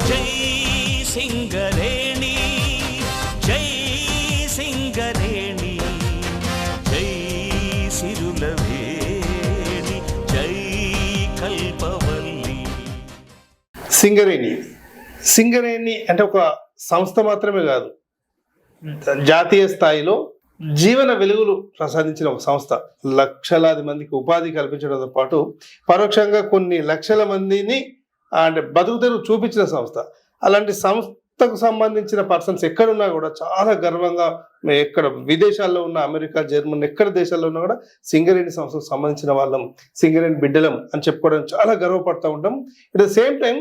జై సింగరేణి, జై సింగరేణి, జై సిరులవేణి, జై కల్పవల్లి. సింగరేణి అంటే ఒక సంస్థ మాత్రమే కాదు, జాతీయ స్థాయిలో జీవన వెలుగులు ప్రసాదించిన ఒక సంస్థ. లక్షలాది మందికి ఉపాధి కల్పించడంతో పాటు పరోక్షంగా కొన్ని లక్షల మందిని అంటే బతుకుతెరువు చూపించిన సంస్థ. అలాంటి సంస్థకు సంబంధించిన పర్సన్స్ ఎక్కడున్నా కూడా చాలా గర్వంగా, ఎక్కడ విదేశాల్లో ఉన్న అమెరికా, జర్మనీ, ఎక్కడ దేశాల్లో ఉన్నా కూడా సింగరేణి సంస్థకు సంబంధించిన వాళ్ళం, సింగరేణి బిడ్డలం అని చెప్పుకోవడం చాలా గర్వపడుతూ ఉంటాం. అట్ ద సేమ్ టైం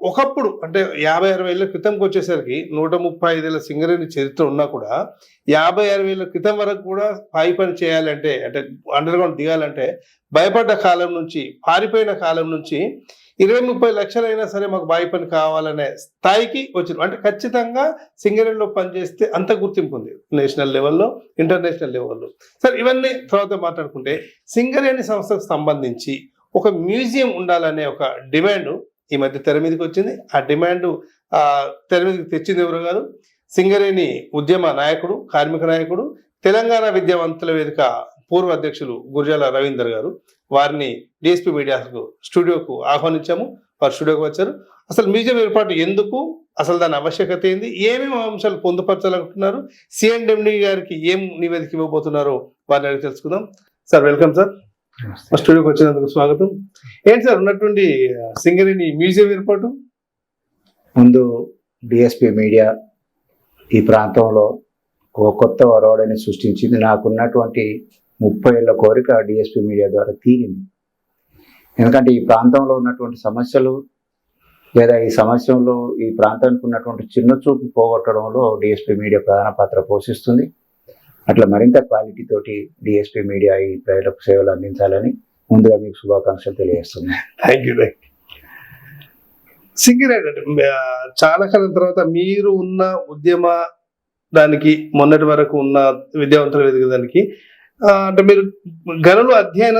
ఒకప్పుడు అంటే 50-60 ఏళ్ళ క్రితంకి వచ్చేసరికి 135 ఏళ్ళ సింగరేణి చరిత్ర ఉన్నా కూడా 50-60 ఏళ్ళ క్రితం వరకు కూడా పై పని చేయాలంటే, అంటే అండర్ గ్రౌండ్ దిగాలంటే భయపడ్డ కాలం నుంచి, పారిపోయిన కాలం నుంచి 20-30 లక్షలైనా సరే మాకు బావి పని కావాలనే స్థాయికి వచ్చింది. అంటే ఖచ్చితంగా సింగరేణిలో పనిచేస్తే అంత గుర్తింపు ఉంది, నేషనల్ లెవెల్లో, ఇంటర్నేషనల్ లెవెల్లో. సరే, ఇవన్నీ తర్వాత మాట్లాడుకుంటే సింగరేణి సంస్థకు సంబంధించి ఒక మ్యూజియం ఉండాలనే ఒక డిమాండ్ ఈ మధ్య తెర మీదకి వచ్చింది. ఆ డిమాండ్ తెర మీదకి తెచ్చింది ఎవరు కాదు, సింగరేణి ఉద్యమ నాయకుడు, కార్మిక నాయకుడు, తెలంగాణ విద్యావంతుల వేదిక పూర్వ అధ్యక్షులు గురజాల రవీందర్ గారు. వారిని డిఎస్పీ మీడియాకు స్టూడియోకు ఆహ్వానించాము. వారు స్టూడియోకి వచ్చారు. అసలు మ్యూజియం ఏర్పాటు ఎందుకు, అసలు దాని ఆవశ్యకత ఏంది, ఏమేమి అంశాలు పొందుపరచాలనుకుంటున్నారు, సిఎండి గారికి ఏం నివేదిక ఇవ్వబోతున్నారో వారిని అడిగి తెలుసుకుందాం. సార్, వెల్కమ్ సార్, మా స్టూడియోకి వచ్చినందుకు స్వాగతం. ఏంటి సార్ ఉన్నటువంటి సింగరేణి మ్యూజియం ఏర్పాటు? ముందు డిఎస్పీ మీడియా ఈ ప్రాంతంలో ఒక కొత్త ఒరవడిని సృష్టించింది. నాకున్నటువంటి 30 ఏళ్ల కోరిక డిఎస్పీ మీడియా ద్వారా తీరింది. ఎందుకంటే ఈ ప్రాంతంలో ఉన్నటువంటి సమస్యలు లేదా ఈ సమస్యలో ఈ ప్రాంతానికి ఉన్నటువంటి చిన్న చూపు పోగొట్టడంలో డిఎస్పీ మీడియా ప్రధాన పాత్ర పోషిస్తుంది. అట్లా మరింత క్వాలిటీ తోటి డిఎస్పీ మీడియా ఈ ప్రజలకు సేవలు అందించాలని ముందుగా మీకు శుభాకాంక్షలు తెలియజేస్తున్నాను. Thank you. సింగరేణి అంటే చాలా కాలం తర్వాత మీరు ఉన్న ఉద్యమ దానికి మొన్నటి వరకు ఉన్న విద్యావంతుల వేదికదానికి అంటే మీరు గనులు అధ్యయన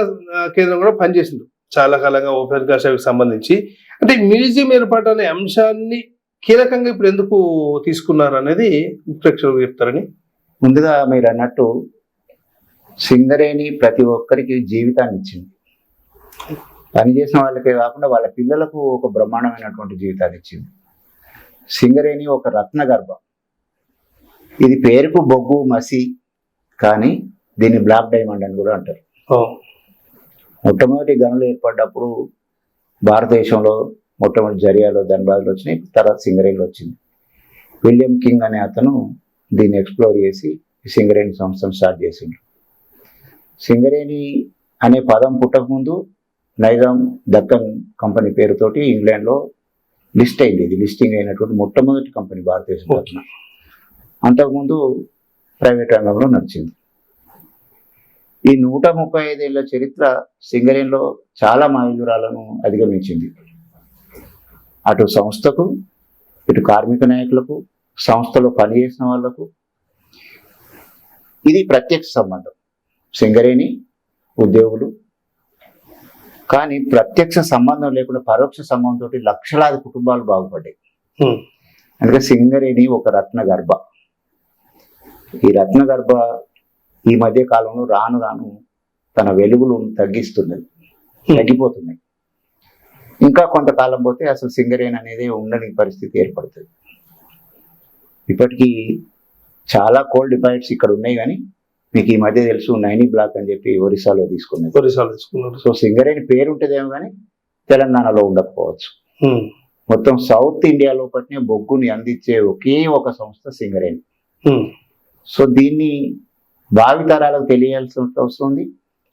కేంద్రం కూడా పనిచేసింది చాలా కాలంగా ఓపెన్ కాస్ట్కి సంబంధించి. అంటే మ్యూజియం ఏర్పాటు అనే అంశాన్ని కీలకంగా ఇప్పుడు ఎందుకు తీసుకున్నారు అనేది ప్రేక్షకులకు చెప్తారని. ముందుగా మీరు అన్నట్టు సింగరేణి ప్రతి ఒక్కరికి జీవితాన్ని ఇచ్చింది. పనిచేసిన వాళ్ళకే కాకుండా వాళ్ళ పిల్లలకు ఒక బ్రహ్మాండమైనటువంటి జీవితాన్ని ఇచ్చింది. సింగరేణి ఒక రత్న గర్భ. ఇది పేరుకు బొగ్గు మసి, కానీ దీన్ని బ్లాక్ డైమండ్ అని కూడా అంటారు. మొట్టమొదటి గనులు ఏర్పడ్డప్పుడు భారతదేశంలో మొట్టమొదటి జరియాలో, ధన్బాద్లో వచ్చినాయి. తర్వాత సింగరేణిలో వచ్చింది. విలియం కింగ్ అనే అతను దీన్ని ఎక్స్ప్లోర్ చేసి సింగరేణి సంస్థను స్టార్ట్ చేసిండు. సింగరేణి అనే పదం పుట్టకముందు నైజాం దక్కన్ కంపెనీ పేరుతోటి ఇంగ్లాండ్లో లిస్ట్ అయింది. ఇది లిస్టింగ్ అయినటువంటి మొట్టమొదటి కంపెనీ భారతదేశంలో. అంతకుముందు ప్రైవేట్ రంగంలో నడిచింది. ఈ 135 ఏళ్ల చరిత్ర సింగరేణిలో చాలా మైలురాళ్లను అధిగమించింది. అటు సంస్థకు, ఇటు కార్మిక నాయకులకు, సంస్థలో పనిచేసిన వాళ్లకు ఇది ప్రత్యక్ష సంబంధం. సింగరేణి ఉద్యోగులు. కానీ ప్రత్యక్ష సంబంధం లేకుండా పరోక్ష సంబంధంతో లక్షలాది కుటుంబాలు బాగుపడ్డాయి. అందుకే సింగరేణి ఒక రత్న గర్భ. ఈ రత్న గర్భ ఈ మధ్య కాలంలో రాను రాను తన వెలుగులు తగ్గిపోతున్నాయి. ఇంకా కొంతకాలం పోతే అసలు సింగరేణి అనేది ఉండని పరిస్థితి ఏర్పడుతుంది. ఇప్పటికీ చాలా కోల్ డిపాజిట్స్ ఇక్కడ ఉన్నాయి, కానీ మీకు ఈ మధ్య తెలుసు నైని బ్లాక్ అని చెప్పి ఒరిస్సాలో తీసుకున్నారు. సో సింగరేణి పేరు ఉంటుందేమో కానీ తెలంగాణలో ఉండకపోవచ్చు. మొత్తం సౌత్ ఇండియాలో పట్టిన బొగ్గుని అందించే ఒకే ఒక సంస్థ సింగరేణి. సో దీన్ని భావితరాలకు తెలియాల్సిన అవసరం ఉంది.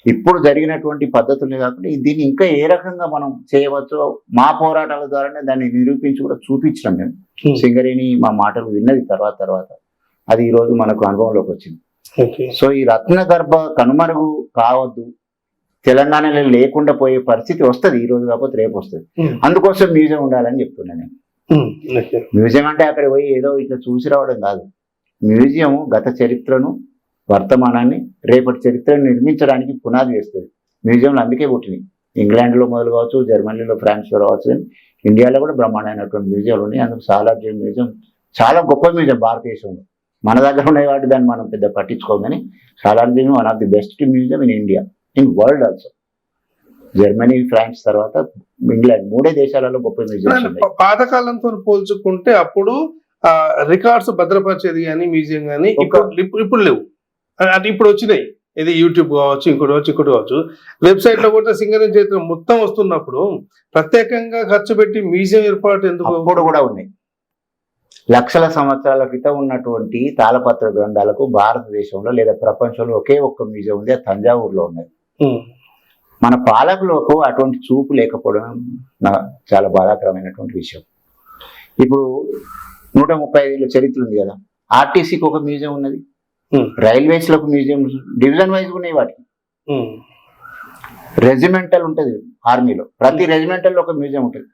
ఇప్పుడు జరిగినటువంటి పద్ధతులే కాకుండా దీన్ని ఇంకా ఏ రకంగా మనం చేయవచ్చో మా పోరాటాల ద్వారానే దాన్ని నిరూపించి కూడా చూపించడం. మేము సింగరేణి మా మాటలు విన్నది తర్వాత అది ఈరోజు మనకు అనుభవంలోకి వచ్చింది. సో ఈ రత్న గర్భ కనుమరుగు కావద్దు, తెలంగాణలో లేకుండా పోయే పరిస్థితి వస్తుంది. ఈ రోజు కాకపోతే రేపు వస్తుంది. అందుకోసం మ్యూజియం ఉండాలని చెప్తున్నాను నేను. మ్యూజియం అంటే అక్కడ పోయి ఏదో ఇట్లా చూసి రావడం కాదు. మ్యూజియం గత చరిత్రను, వర్తమానాన్ని, రేపటి చరిత్రను నిర్మించడానికి పునాది వేస్తుంది. మ్యూజియంలు అందుకే పుట్టినాయి. ఇంగ్లాండ్లో మొదలు కావచ్చు, జర్మనీలో, ఫ్రాన్స్లో రావచ్చు, కానీ ఇండియాలో కూడా బ్రహ్మాండమైనటువంటి మ్యూజియంలు ఉన్నాయి. అందుకు సాలార్జంగ్ మ్యూజియం చాలా గొప్ప మ్యూజియం భారతదేశంలో. మన దగ్గర ఉన్నాయి కాబట్టి దాన్ని మనం పెద్ద పట్టించుకోం, కానీ Salarjung one of the best museum in India, in world also. Germany, France తర్వాత ఇంగ్లాండ్, 3 దేశాలలో గొప్ప మ్యూజియంస్ ఉన్నాయి. పాతకాలంతో పోల్చుకుంటే అప్పుడు రికార్డ్స్ భద్రపరిచేది కానీ మ్యూజియం కానీ ఇప్పుడు లేవు. అంటే ఇప్పుడు వచ్చినాయి, ఇది యూట్యూబ్ కావచ్చు, ఇంకోటి కావచ్చు, వెబ్సైట్ లో కూడా సింగరేణి చరిత్ర మొత్తం వస్తున్నప్పుడు ప్రత్యేకంగా ఖర్చు పెట్టి మ్యూజియం ఏర్పాటు ఎందుకు? అప్పుడు కూడా ఉన్నాయి. లక్షల సంవత్సరాల క్రితం ఉన్నటువంటి తాళపత్ర గ్రంథాలకు భారతదేశంలో లేదా ప్రపంచంలో ఒకే ఒక్క మ్యూజియం ఉంది, అది తంజావూరులో ఉన్నది. మన పాలకులకు అటువంటి చూపు లేకపోవడం చాలా బాధాకరమైనటువంటి విషయం. ఇప్పుడు 135 ఏళ్ళ చరిత్ర ఉంది కదా, ఆర్టీసీకి ఒక మ్యూజియం ఉన్నది, రైల్వేస్ లకు మ్యూజియం, డివిజన్ వైజ్ ఉన్నాయి వాటికి. రెజిమెంటల్ ఉంటుంది ఆర్మీలో, ప్రతి రెజిమెంటల్ ఒక మ్యూజియం ఉంటుంది.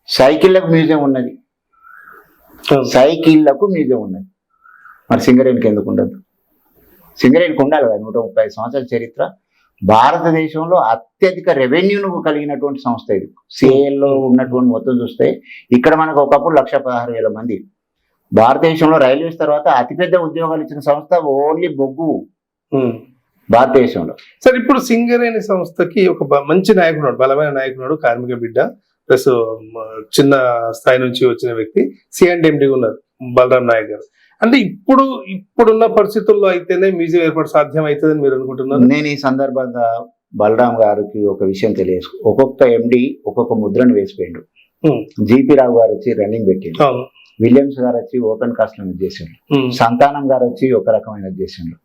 సైకిళ్లకు మ్యూజియం ఉన్నది, సైకిళ్లకు మ్యూజియం ఉన్నది. మరి సింగరేణికి ఎందుకు ఉండదు? సింగరేణికి ఉండాలి కదా. 135 సంవత్సరాల చరిత్ర, భారతదేశంలో అత్యధిక రెవెన్యూను కలిగినటువంటి సంస్థ ఇది. సిఏఎల్లో ఉన్నటువంటి మొత్తం చూస్తే ఇక్కడ మనకు ఒకప్పుడు 116,000 మంది. భారతదేశంలో రైల్వేస్ తర్వాత అతిపెద్ద ఉద్యోగాలు ఇచ్చిన సంస్థ ఓన్లీ బొగ్గు భారతదేశంలో. సార్, ఇప్పుడు సింగరేణి సంస్థకి ఒక మంచి నాయకుడు, బలమైన నాయకుడు, కార్మిక బిడ్డ, ప్లస్ చిన్న స్థాయి నుంచి వచ్చిన వ్యక్తి సిఎండి ఉన్నారు, బలరాం నాయక్ గారు. అంటే ఇప్పుడున్న పరిస్థితుల్లో అయితేనే మ్యూజియం ఏర్పాటు సాధ్యం అవుతుందని మీరు అనుకుంటున్నారు? నేను ఈ సందర్భంగా బలరాం గారికి ఒక విషయం తెలియదు. ఒక్కొక్క ఎండి ఒక్కొక్క ముద్రను వేసిపోయిండు. జిపి రావు గారు వచ్చి రన్నింగ్ పెట్టిండు, విలియమ్స్ గారు వచ్చి ఓపెన్ కాస్ట్ లో చేసిండు, సంతానం గారు వచ్చి ఒక రకమైన చేసిండు.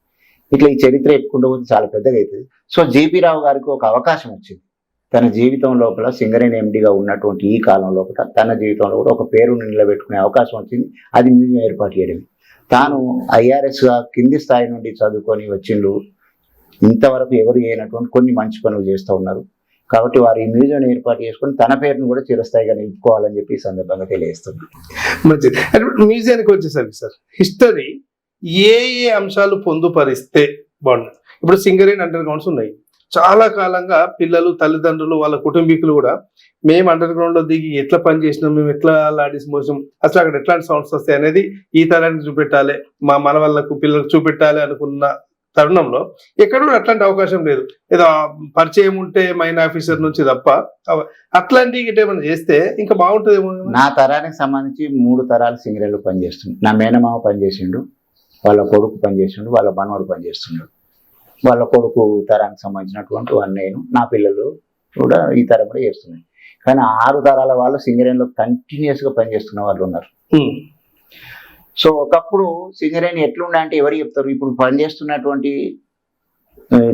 ఇట్లా ఈ చరిత్ర చెప్పుకుంటూ పోతే చాలా పెద్దగా అవుతుంది. సో జిపి రావు గారికి ఒక అవకాశం వచ్చింది. తన జీవితం లోపల సింగరేణి ఎండిగా ఉన్నటువంటి ఈ కాలం లోపల తన జీవితంలో కూడా ఒక పేరును నిలబెట్టుకునే అవకాశం వచ్చింది. అది మ్యూజియం ఏర్పాటు చేయడం. తాను ఐఆర్ఎస్ గా కింది స్థాయి నుండి చదువుకొని వచ్చిండు. ఇంతవరకు ఎవరు చేయనటువంటి కొన్ని మంచి పనులు చేస్తూ ఉన్నారు. కాబట్టి వారు ఈ మ్యూజియం ఏర్పాటు చేసుకుని తన పేరును కూడా చిరస్థాయిగా నిలుపుకోవాలని చెప్పి ఈ సందర్భంగా తెలియజేస్తున్నారు. మంచిది. మ్యూజియానికి వచ్చేసరికి సార్, హిస్టరీ ఏ అంశాలు పొందుపరిస్తే బాగుంటుంది? ఇప్పుడు సింగరేణి అండర్ గ్రౌండ్స్ ఉన్నాయి. చాలా కాలంగా పిల్లలు, తల్లిదండ్రులు, వాళ్ళ కుటుంబీకులు కూడా మేము అండర్ గ్రౌండ్ లో దిగి ఎట్లా పని చేసినాం, మేము ఎట్లా లాడీస్ మోసం, అసలు అక్కడ ఎట్లాంటి సౌండ్స్ వస్తాయి అనేది ఈ తరానికి చూపెట్టాలి, మన వాళ్ళకు పిల్లలకు చూపెట్టాలి అనుకున్న తరుణంలో ఎక్కడ కూడా అట్లాంటి అవకాశం లేదు. ఏదో పరిచయం ఉంటే మైన్ ఆఫీసర్ నుంచి తప్ప అట్లాంటివి ఏమైనా చేస్తే ఇంకా బాగుంటుందేమో. నా తరానికి సంబంధించి 3 తరాలు సింగరేణిలో పనిచేస్తుంది. నా మేనమామ పనిచేసిండు, వాళ్ళ కొడుకు పనిచేసిండు, వాళ్ళ మనవాడు పనిచేస్తున్నాడు. వాళ్ళ కొడుకు తరానికి సంబంధించినటువంటి నేను, నా పిల్లలు కూడా ఈ తరం కూడా చేస్తున్నాయి. కానీ 6 తరాల వాళ్ళు సింగరేణిలో కంటిన్యూస్ గా పనిచేస్తున్న వాళ్ళు ఉన్నారు. సో ఒకప్పుడు సింగరేణి ఎట్లుండే అంటే ఎవరు చెప్తారు? ఇప్పుడు పనిచేస్తున్నటువంటి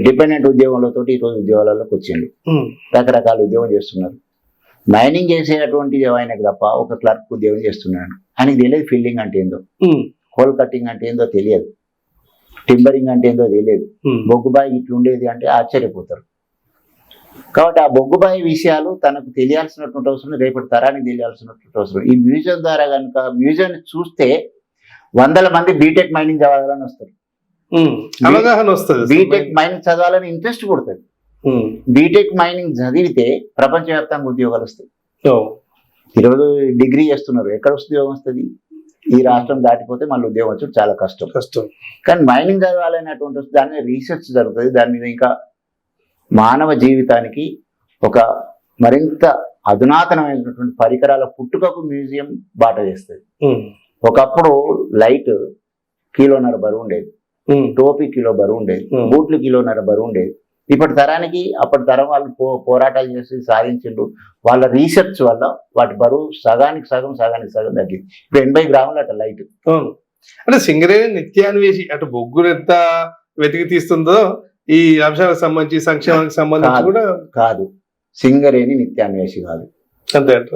డిపెండెంట్ ఉద్యోగంలో ఈరోజు ఉద్యోగాలలోకి వచ్చిండు, రకరకాల ఉద్యోగం చేస్తున్నారు. మైనింగ్ చేసేటువంటి ఆయనకు తప్ప ఒక క్లర్క్ ఉద్యోగం చేస్తున్నాడు. ఆయనకి తెలియదు ఫీల్డింగ్ అంటే ఏందో, కోల్ కట్టింగ్ అంటే ఏందో తెలియదు, టింబరింగ్ అంటే ఏందో తెలియదు, బొగ్గుబాయి ఇట్లుండేది అంటే ఆశ్చర్యపోతారు. కాబట్టి ఆ బొగ్గుబాయి విషయాలు తనకు తెలియాల్సినటువంటి అవసరం, రేపటి తరానికి తెలియాల్సినటువంటి అవసరం. ఈ మ్యూజియం ద్వారా కనుక మ్యూజియం చూస్తే 100 మంది బీటెక్ మైనింగ్ చదవాలని వస్తారు, అవగాహన వస్తుంది, బీటెక్ మైనింగ్ చదవాలని ఇంట్రెస్ట్ పుడుతుంది. బీటెక్ మైనింగ్ చదివితే ప్రపంచవ్యాప్తంగా ఉద్యోగాలు వస్తాయి. ఈరోజు డిగ్రీ చేస్తున్నారు, ఎక్కడ ఉద్యోగం వస్తుంది? ఈ రాష్ట్రం దాటిపోతే మళ్ళీ ఉద్యోగం వచ్చి చాలా కష్టం. కానీ మైనింగ్ చదవాలనేటువంటి దాని రీసెర్చ్ జరుగుతుంది. దాని మీద ఇంకా మానవ జీవితానికి ఒక మరింత అధునాతనమైనటువంటి పరికరాల పుట్టుకకు మ్యూజియం బాట వేస్తుంది. ఒకప్పుడు లైట్ 1.5 కిలో బరువు ఉండేది, టోపీ 1 కిలో బరువు ఉండేది, బూట్లు 1.5 కిలో బరువు ఉండేది. ఇప్పటి తరానికి అప్పటి తరం వాళ్ళు పోరాటాలు చేసి సాధించిండు. వాళ్ళ రీసెర్చ్ వల్ల వాటి బరువు సగానికి సగం తగ్గింది. ఇప్పుడు 80 గ్రాములు అట లైట్. అంటే సింగరేణి నిత్యాన్వేషి, అటు బొగ్గును ఎంత వెతికి తీస్తుందో ఈ అంశాలకు సంబంధించి, సంక్షేమానికి సంబంధించి కూడా కాదు. సింగరేణి నిత్యాన్వేషి కాదు, అంతే అంట.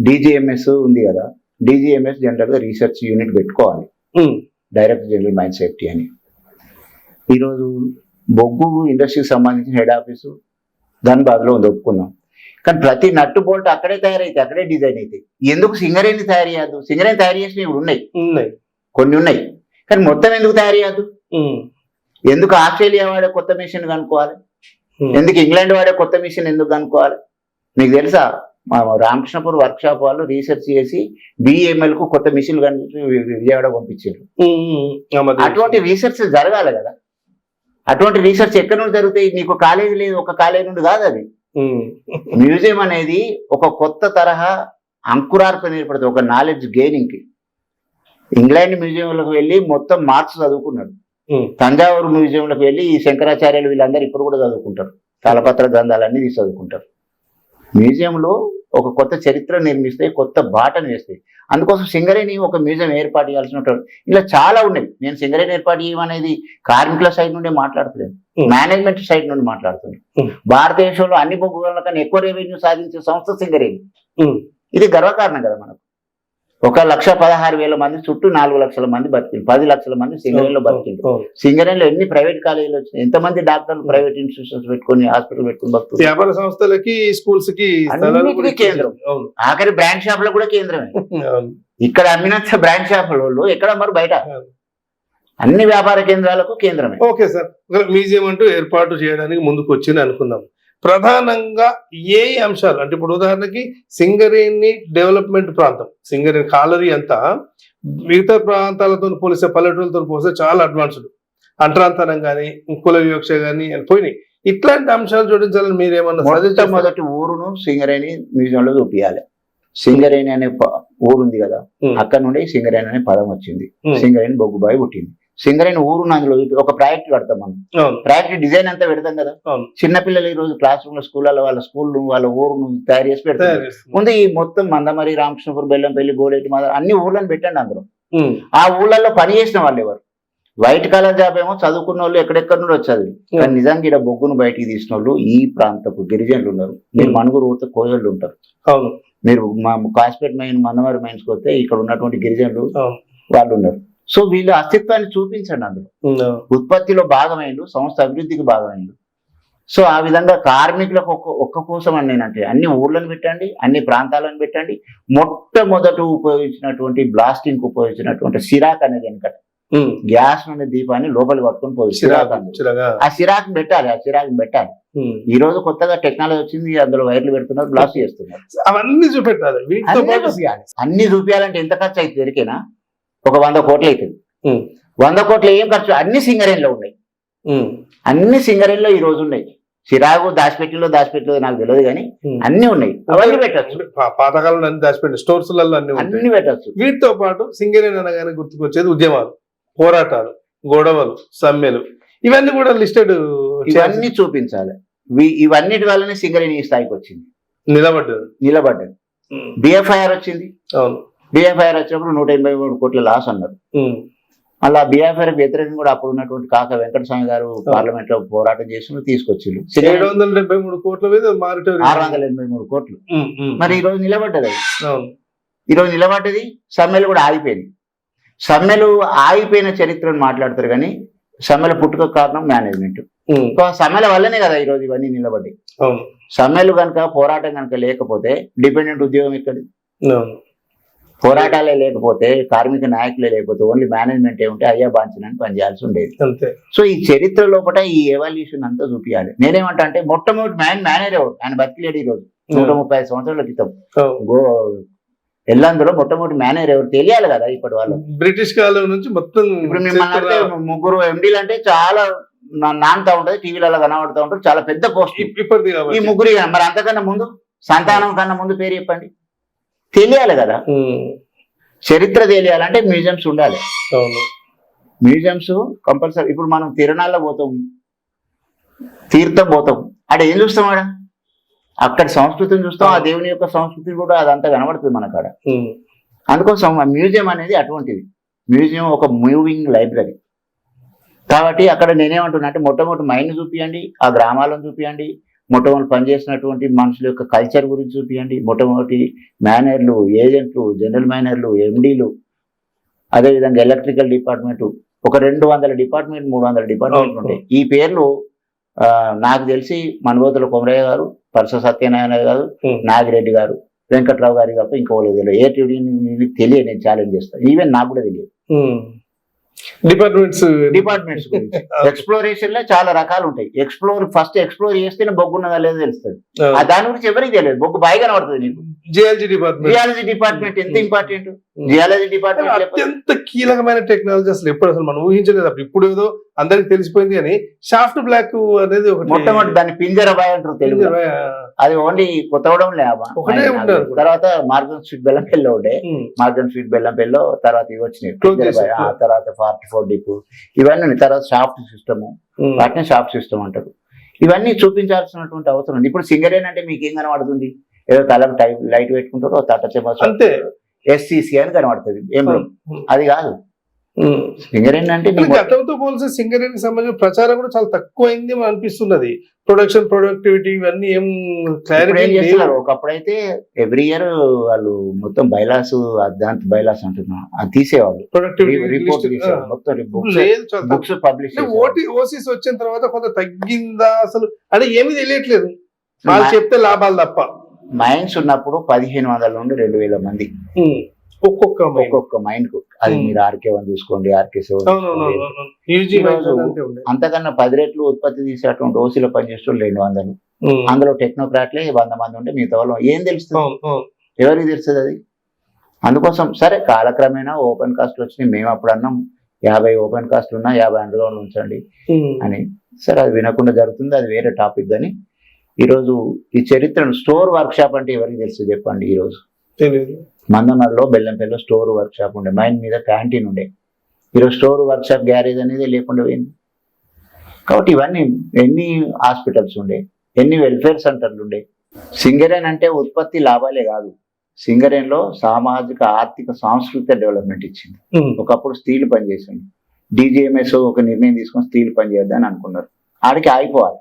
డిజిఎంఎస్ ఉంది కదా, డిజిఎంఎస్ జనరల్ గా రీసెర్చ్ యూనిట్ పెట్టుకోవాలి, డైరెక్టర్ జనరల్ మైన్ సేఫ్టీ అని. ఈరోజు బొగ్గు ఇండస్ట్రీకి సంబంధించిన హెడ్ ఆఫీసు ధన్బాద్లో ఉంది, ఒప్పుకున్నాం. కానీ ప్రతి నట్టు బోల్ట్ అక్కడే తయారైతే, అక్కడే డిజైన్ అయితే ఎందుకు సింగరేణి తయారు చేయద్దు? సింగరేణి తయారు చేసినవి ఇప్పుడు ఉన్నాయి, కొన్ని ఉన్నాయి, కానీ మొత్తం ఎందుకు తయారు చేయద్దు? ఎందుకు ఆస్ట్రేలియా వాడే కొత్త మిషన్ కనుక్కోవాలి? ఎందుకు ఇంగ్లాండ్ వాడే కొత్త మిషన్ ఎందుకు కనుక్కోవాలి? మీకు తెలుసా మా రామకృష్ణపూర్ వర్క్ షాప్ వాళ్ళు రీసెర్చ్ చేసి BML కు కొత్త మిషన్లు కనిపించి విజయవాడ పంపించారు. అటువంటి రీసెర్చ్ జరగాలి కదా. అటువంటి రీసెర్చ్ ఎక్కడి నుండి జరుగుతాయి? నీకు కాలేజీ లేదు, ఒక కాలేజీ నుండి కాదు అది. మ్యూజియం అనేది ఒక కొత్త తరహా అంకురార్పణ ఏర్పడుతుంది, ఒక నాలెడ్జ్ గెయినింగ్ కి. ఇంగ్లాండ్ మ్యూజియంలకు వెళ్ళి మొత్తం మార్క్స్ చదువుకున్నాడు. తంజావూరు మ్యూజియంలకు వెళ్ళి ఈ శంకరాచార్యులు వీళ్ళందరూ ఇప్పుడు కూడా చదువుకుంటారు, తాళపత్ర గ్రంథాలన్నీ తీసి చదువుకుంటారు. మ్యూజియంలో ఒక కొత్త చరిత్ర నిర్మిస్తాయి, కొత్త బాటను వేస్తాయి. అందుకోసం సింగరేణి ఒక మ్యూజియం ఏర్పాటు చేయాల్సిన ఇలా చాలా ఉన్నాయి. నేను సింగరేణి ఏర్పాటు చేయమనేది కార్మికుల సైడ్ నుండి మాట్లాడుతున్నాను, మేనేజ్మెంట్ సైడ్ నుండి మాట్లాడుతున్నాను. భారతదేశంలో అన్ని బొగ్గుల కన్నా ఎక్కువ రెవెన్యూ సాధించే సంస్థ సింగరేణి. ఇది గర్వకారణం కదా మనకు. 1,16,000 మంది చుట్టూ 4 లక్షల మంది బతికింది, 10 లక్షల మంది సింగరేణిలో బతికింది. సింగరేణిలో ఎన్ని ప్రైవేట్ కాలేజీలు వచ్చినాయి, ఎంతమంది డాక్టర్లు ప్రైవేట్ ఇన్స్టిట్యూషన్స్ పెట్టుకుని హాస్పిటల్ పెట్టుకుని బతుకుతారు. వ్యాపార సంస్థలకి, స్కూల్స్ కి అన్నిటికీ కేంద్రం, ఆఖరి బ్రాండ్ షాప్ లో కూడా కేంద్రమే. ఇక్కడ అమ్మినంత బ్రాండ్ షాపుల వాళ్ళు ఎక్కడ మరి బయట అన్ని వ్యాపార కేంద్రాలకు కేంద్రమే. ఓకే సార్, మ్యూజియం అంటూ ఏర్పాటు చేయడానికి ముందుకు వచ్చింది అనుకుందాం. ప్రధానంగా ఏ అంశాలు అంటే, ఇప్పుడు ఉదాహరణకి సింగరేణి డెవలప్మెంట్ ప్రాంతం, సింగరేణి కాలరీ అంతా మిగతా ప్రాంతాలతో పోలిస్తే, పల్లెటూరులతో పోలిస్తే చాలా అడ్వాన్స్డ్. అంటరాంతరం కానీ, కుల వివక్ష కానీ పోయినాయి. ఇట్లాంటి అంశాలు చూడించాలని మీరేమన్నా మొదటి ఊరును సింగరేణి మ్యూజియంలో చూపించాలి. సింగరేణి అనే ఊరుంది కదా, అక్కడ నుండి సింగరేణి అనే పదం వచ్చింది. సింగరేణి బొగ్గుబాయి పుట్టింది. సింగరేణి ఊరును అందులో ఒక ప్రాజెక్ట్ కడతాం మనం. ప్రాజెక్ట్ డిజైన్ అంతా పెడతాం కదా. చిన్నపిల్లలు ఈ రోజు క్లాస్ రూమ్ లో, స్కూళ్ళలో వాళ్ళ స్కూల్ వాళ్ళ ఊరును తయారు చేసి పెడతారు. ముందు ఈ మొత్తం మందమరి, రామకృష్ణపూర్, బెల్లంపల్లి, గోడేటి, మాదారం అన్ని ఊర్లను పెట్టండి. అందులో ఆ ఊళ్ళల్లో పని చేసిన వాళ్ళు ఎవరు? వైట్ కాలర్ జాబ్ ఏమో చదువుకున్న వాళ్ళు ఎక్కడెక్కడ నుండి వచ్చారు. కానీ నిజంగా ఇక్కడ బొగ్గును బయటికి తీసిన వాళ్ళు ఈ ప్రాంతపు గిరిజనులు ఉన్నారు. మీరు మనుగురు ఊరితో కోయళ్ళు ఉంటారు. మీరు మా కాస్పేట్ మైన్, మందమరి మైన్స్ వస్తే ఇక్కడ ఉన్నటువంటి గిరిజనులు వాళ్ళు ఉన్నారు. సో వీళ్ళ అస్తిత్వాన్ని చూపించండి. అందులో ఉత్పత్తిలో భాగమైండు, సంస్థ అభివృద్ధికి భాగమైండు. సో ఆ విధంగా కార్మికులకు ఒక్క కోసం అని నేనంటే అన్ని ఊర్లను పెట్టండి, అన్ని ప్రాంతాలను పెట్టండి. మొట్టమొదట ఉపయోగించినటువంటి బ్లాస్టింగ్ ఉపయోగించినటువంటి సిరాక్ అనేది వెనకట గ్యాస్ నుండి దీపాన్ని లోపలి పట్టుకొని పోదు, సిరాక్. ఆ సిరాక్ పెట్టాలి, ఆ సిరాక్ పెట్టాలి. ఈ రోజు కొత్తగా టెక్నాలజీ వచ్చింది, అందులో వైర్లు పెడుతున్నారు, బ్లాస్ట్ చేస్తున్నారు. అవన్నీ చూపెట్టాలి. అన్ని చూపించాలంటే ఎంత ఖర్చు అవుతుంది? ఎరికేనా? ఒక 100 కోట్లు అవుతుంది. 100 కోట్లు ఏం ఖర్చు? అన్ని సింగరేణిలో ఉన్నాయి, అన్ని సింగరేణిలో ఈ రోజు ఉన్నాయి. చిరాకు దాచిపెట్టిలో నాకు తెలియదు కానీ అన్ని ఉన్నాయి, అవన్నీ పెట్టచ్చు. పాతకాలంలో అన్ని దాచిపెట్టి స్టోర్స్లలో అన్ని పెట్టచ్చు. వీటితో పాటు సింగరేణి అనగానే గుర్తుకొచ్చేది ఉద్యమాలు, పోరాటాలు, గొడవలు, సమ్మెలు, ఇవన్నీ కూడా లిస్టెడ్, ఇవన్నీ చూపించాలి. ఇవన్నిటి వల్లనే సింగరేణి ఈ స్థాయికి వచ్చింది, నిలబడ్డది. BFIR వచ్చింది. BFIR వచ్చినప్పుడు 183 కోట్ల లాస్ అన్నారు. మళ్ళీ BFIR వ్యతిరేకంగా కూడా అప్పుడు ఉన్నటువంటి కాక వెంకటస్వామి గారు పార్లమెంట్ లో పోరాటం చేసి తీసుకొచ్చిండ్రు. 783 కోట్ల మీద 683 కోట్లు. మరి ఈ రోజు నిలబడ్డది. ఈ రోజు నిలబడ్డది. సమ్మెలు కూడా ఆగిపోయింది. సమ్మెలు ఆగిపోయిన చరిత్రను మాట్లాడతారు కానీ సమ్మెల పుట్టుక కారణం మేనేజ్మెంట్. సమ్మెల వల్లనే కదా ఈ రోజు ఇవన్నీ నిలబడ్డాయి. సమ్మెలు కనుక, పోరాటం కనుక లేకపోతే డిపెండెంట్ ఉద్యోగం ఎక్కడి? పోరాటాలే లేకపోతే, కార్మిక నాయకులే లేకపోతే, ఓన్లీ మేనేజ్మెంట్ ఏముంటే అయ్యా బాంచనని పనిచేయాల్సి ఉండేది. సో ఈ చరిత్ర లోపల ఈ ఎవాల్యూషన్ అంతా చూపించాలి. నేనేమంటా అంటే మొట్టమొదటి మేనేజర్ ఎవరు? ఆయన బతికిలేడు. ఈ రోజు 135 సంవత్సరాల క్రితం ఎల్లందులో మొట్టమొదటి మేనేజర్ ఎవరు తెలియాలి కదా. ఇప్పటి వాళ్ళు బ్రిటిష్ కాలం నుంచి మొత్తం ఇప్పుడు మిమ్మల్ని 3 MDలు అంటే చాలా నానుతా ఉంటది, టీవీలలో కనబడుతూ ఉంటారు, చాలా పెద్ద పోస్ట్. ఈ 3 మరి అంతకన్నా ముందు, సంతానం కన్నా ముందు పేరు చెప్పండి. తెలియాలి కదా. చరిత్ర తెలియాలంటే మ్యూజియంస్ ఉండాలి. Museums compulsory. ఇప్పుడు మనం తిరునాళ్ళలో పోతాం, తీర్థం పోతాం, అక్కడ ఏం చూస్తాం? అక్కడ సంస్కృతిని చూస్తాం, ఆ దేవుని యొక్క సంస్కృతి కూడా అదంతా కనబడుతుంది మనకాడ. అందుకోసం ఆ మ్యూజియం అనేది అటువంటిది. మ్యూజియం ఒక మూవింగ్ లైబ్రరీ. కాబట్టి అక్కడ నేనేమంటున్నా అంటే మొట్టమొదటి మైండ్ చూపియండి, ఆ గ్రామాలను చూపియండి, మొట్టమొదటి పనిచేసినటువంటి మనుషుల యొక్క కల్చర్ గురించి చూపియండి, మొట్టమొదటి మేనేజర్లు, ఏజెంట్లు, జనరల్ మేనేజర్లు, MDలు, అదేవిధంగా ఎలక్ట్రికల్ డిపార్ట్మెంట్, ఒక 200 డిపార్ట్మెంట్, 300 డిపార్ట్మెంట్లు ఉంటాయి. ఈ పేర్లు నాకు తెలిసి మనుబోతుల కొమరయ్య గారు, పరస సత్యనారాయణ గారు, నాగిరెడ్డి గారు, వెంకట్రావు గారి తప్ప ఇంకోలేదు తెలియదు. ఏ టీడీ తెలియదు. నేను ఛాలెంజ్ చేస్తాను, ఈవెన్ నాకు కూడా తెలియదు. డిపార్ట్మెంట్స్ డిపార్ట్మెంట్స్ గురించి ఎక్స్ప్లోరేషన్ లో చాలా రకాలు ఉంటాయి. ఫస్ట్ ఎక్స్ప్లోర్ చేస్తేనే బొగ్గు ఉన్నదా లేదో తెలుస్తుంది. దాని గురించి ఎవరికి తెలియదు. బొగ్గు బాగా కనబడుతుంది నీకు. జియాలజీ డిపార్ట్మెంట్, జియాలజీ డిపార్ట్మెంట్ ఎంత ఇంపార్టెంట్. జియాలజీ డిపార్ట్మెంట్ అత్యంత కీలకమైన టెక్నాలజీ. అసలు ఎప్పుడు అసలు మనం ఊహించలేదు. అప్పుడు ఇప్పుడు ఏదో అందరికి తెలిసిపోయింది కానీ షాఫ్ట్ బ్లాక్ అనేది ఒకటి మొట్టమొదటి దాన్ని పింజర బాయ్ అంటారు తెలుగు. అది ఓన్లీ కొత్తవడం ఒకటే ఉంటారు. తర్వాత మార్గన్ స్వీట్ బెల్లం పెళ్ళి ఉండే, మార్గన్ స్వీట్ బెల్లం పెళ్ళి తర్వాత ఇవి వచ్చినాయి. తర్వాత 44 డిప్ ఇవన్నీ ఉన్నాయి. తర్వాత షాఫ్ట్ సిస్టమ్, వాటిని షాఫ్ట్ సిస్టమ్ అంటారు. ఇవన్నీ చూపించాల్సినటువంటి అవసరం ఉంది. ఇప్పుడు సింగరేన్ అంటే మీకు ఏం కనబడుతుంది? ఏదో తలకు లైట్ పెట్టుకుంటారో తట చెమస్ అంతే, SCC అని కనబడుతుంది. ఏం అది కాదు సింగరేన్ అంటే. గతంతో పోలిసి సింగరేణికి సంబంధించిన ప్రచారం కూడా చాలా తక్కువ అయింది అని అనిపిస్తున్నది. ప్రొడక్టివిటీ ఇవన్నీ ఏం క్లారిటీ చేస్తున్నారు. ఒకప్పుడైతే ఎవ్రీ ఇయర్ వాళ్ళు మొత్తం బైలాస్, దాంతో బైలాస్ అంటున్నాం, అది తీసేవాళ్ళు. రిపోర్ట్ తీసేవాళ్ళు మొత్తం బుక్స్ పబ్లిష్. ఓసీస్ వచ్చిన తర్వాత కొంత తగ్గిందా అసలు అంటే ఏమీ తెలియట్లేదు. వాళ్ళు చెప్తే లాభాలు తప్ప. మైన్స్ ఉన్నప్పుడు 1500 నుండి 2000 మంది ఒక్కొక్క మైండ్ కు. అది మీరు RK1 చూసుకోండి, RK7 అంతకన్నా 10 రెట్లు ఉత్పత్తి తీసేటువంటి ఓసీలో పనిచేసేవాళ్ళు 200. అందులో టెక్నోక్రాట్లే 100 మంది ఉంటే మిగతా వాళ్ళు ఏం తెలుస్తుంది? ఎవరికి తెలుస్తుంది అది? అందుకోసం సరే కాలక్రమేణా ఓపెన్ కాస్ట్ వచ్చినాయి. మేము అప్పుడు అన్నాం 50 ఓపెన్ కాస్ట్ ఉన్నా 50 అందులో ఉంచండి అని. సరే అది వినకుండా జరుగుతుంది, అది వేరే టాపిక్. కానీ ఈరోజు ఈ చరిత్రను స్టోర్ వర్క్ షాప్ అంటే ఎవరికి తెలుసు చెప్పండి? ఈరోజు మందమర్లో బెల్లంపల్లిలో స్టోర్ వర్క్ షాప్ ఉండే, మైన్ మీద క్యాంటీన్ ఉండే. ఈరోజు స్టోర్ వర్క్ షాప్ గ్యారేజ్ అనేది లేకుండా పోయింది. కాబట్టి ఇవన్నీ ఎన్ని హాస్పిటల్స్ ఉండే, ఎన్ని వెల్ఫేర్ సెంటర్లు ఉండే. సింగరేన్ అంటే ఉత్పత్తి లాభాలే కాదు, సింగరేన్ లో సామాజిక ఆర్థిక సాంస్కృతిక డెవలప్మెంట్ ఇచ్చింది. ఒకప్పుడు స్త్రీలు పనిచేసింది. DGMS ఒక నిర్ణయం తీసుకొని స్త్రీలు పనిచేద్దని అనుకున్నారు, ఆడికి ఆగిపోవాలి.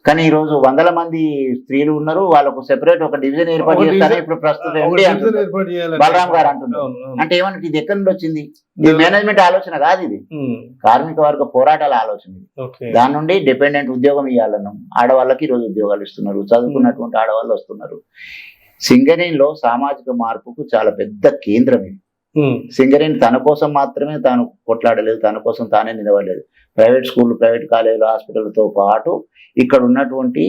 కానీ ఈ రోజు 100 మంది స్త్రీలు ఉన్నారు, వాళ్ళకు సెపరేట్ ఒక డివిజన్ ఏర్పాటు చేస్తారు. ఇప్పుడు ప్రస్తుతం బలరాం గారు అంటున్నారు. అంటే ఏమన్నా ఇది ఎక్కడి నుండి వచ్చింది? ఇది మేనేజ్మెంట్ ఆలోచన కాదు, ఇది కార్మిక వర్గ పోరాటాల ఆలోచన. దాని నుండి డిపెండెంట్ ఉద్యోగం ఇవ్వాలన్నాం. ఆడవాళ్ళకి ఈరోజు ఉద్యోగాలు ఇస్తున్నారు, చదువుకున్నటువంటి ఆడవాళ్ళు వస్తున్నారు. సింగరేన్ లో సామాజిక మార్పుకు చాలా పెద్ద కేంద్రం ఇది. సింగరేన్ తన కోసం మాత్రమే తాను కొట్లాడలేదు, తన కోసం తానే నిలబడలేదు. ప్రైవేట్ స్కూల్, ప్రైవేట్ కాలేజీలు, హాస్పిటల్తో పాటు ఇక్కడ ఉన్నటువంటి